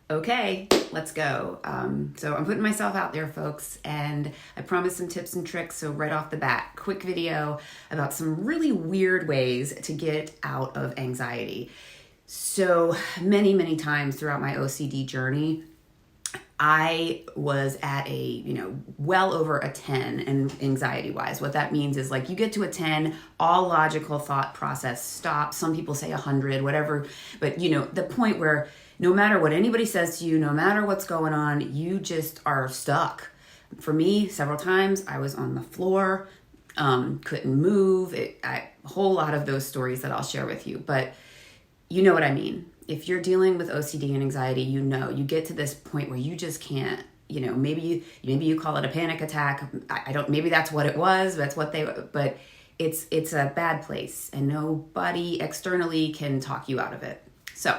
Okay, let's go. So I'm putting myself out there, folks, and I promise some tips and tricks. So right off the bat, quick video about some really weird ways to get out of anxiety. So many times throughout my OCD journey, I was at well over a 10 and anxiety wise. What that means is like you get to a 10, all logical thought process stops. Some people say 100, whatever. But the point where no matter what anybody says to you, no matter what's going on, you just are stuck. For me, several times I was on the floor, couldn't move. A whole lot of those stories that I'll share with you, but you know what I mean. If you're dealing with OCD and anxiety, you get to this point where you just can't, maybe you call it a panic attack. I don't, maybe that's what it was. But it's a bad place and nobody externally can talk you out of it. So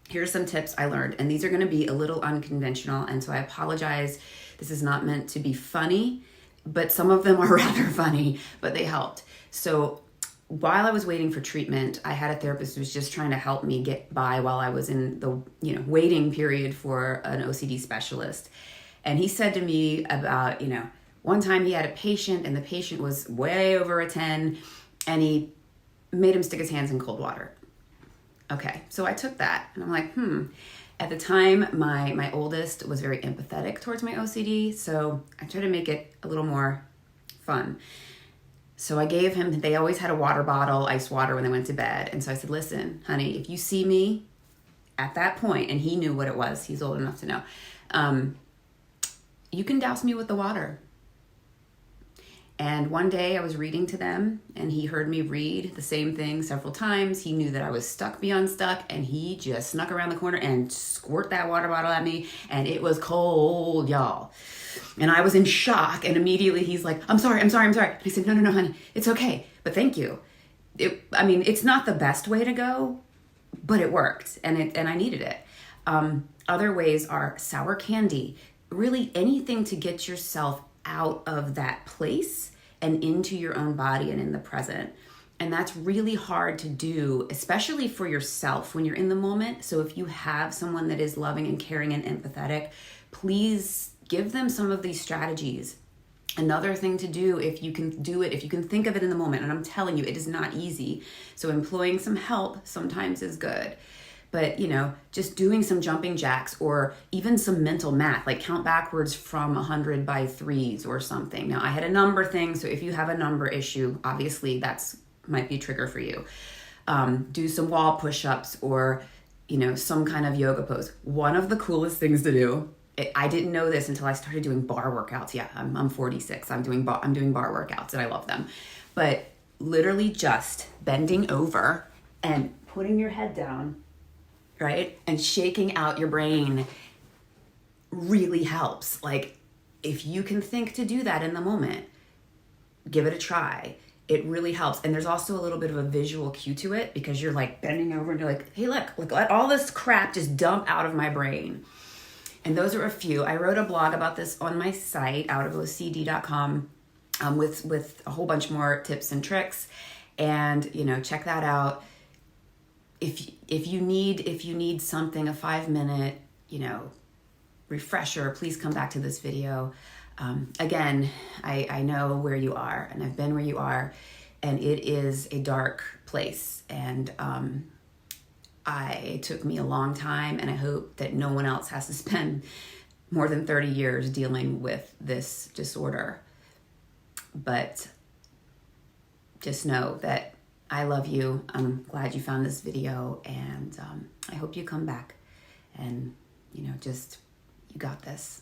here's some tips I learned, and these are going to be a little unconventional. And so I apologize. This is not meant to be funny, but some of them are rather funny, but they helped. So while I was waiting for treatment, I had a therapist who was just trying to help me get by while I was in the waiting period for an OCD specialist. And he said to me about, one time he had a patient and the patient was way over a 10 and he made him stick his hands in cold water. Okay, so I took that and I'm like, At the time, my oldest was very empathetic towards my OCD, so I tried to make it a little more fun. So I gave him, they always had a water bottle, ice water when they went to bed. And so I said, listen, honey, if you see me at that point, and he knew what it was, he's old enough to know, you can douse me with the water. And one day I was reading to them and he heard me read the same thing several times. He knew that I was stuck beyond stuck and he just snuck around the corner and squirt that water bottle at me. And it was cold, y'all. And I was in shock and immediately he's like, I'm sorry. And I said, no, honey, it's okay. But thank you. It's not the best way to go, but it worked and I needed it. Other ways are sour candy, really anything to get yourself out of that place and into your own body and in the present. And that's really hard to do, especially for yourself when you're in the moment. So if you have someone that is loving and caring and empathetic, please give them some of these strategies. Another thing to do, if you can do it, if you can think of it in the moment, and I'm telling you, it is not easy. So employing some help sometimes is good. But, just doing some jumping jacks or even some mental math, like count backwards from 100 by threes or something. Now, I had a number thing, so if you have a number issue, obviously that's might be a trigger for you. Do some wall push-ups or, some kind of yoga pose. One of the coolest things to do, I didn't know this until I started doing bar workouts. Yeah, I'm 46. I'm doing bar workouts and I love them. But literally just bending over and putting your head down, right? And shaking out your brain really helps. Like if you can think to do that in the moment, give it a try. It really helps. And there's also a little bit of a visual cue to it because you're like bending over and you're like, hey, look, let all this crap just dump out of my brain. And those are a few. I wrote a blog about this on my site, outofocd.com, with a whole bunch more tips and tricks. And, check that out. If you need something, a 5-minute, refresher, please come back to this video. Again, I know where you are and I've been where you are, and it is a dark place. And it took me a long time, and I hope that no one else has to spend more than 30 years dealing with this disorder. But just know that I love you. I'm glad you found this video, and I hope you come back and, you got this.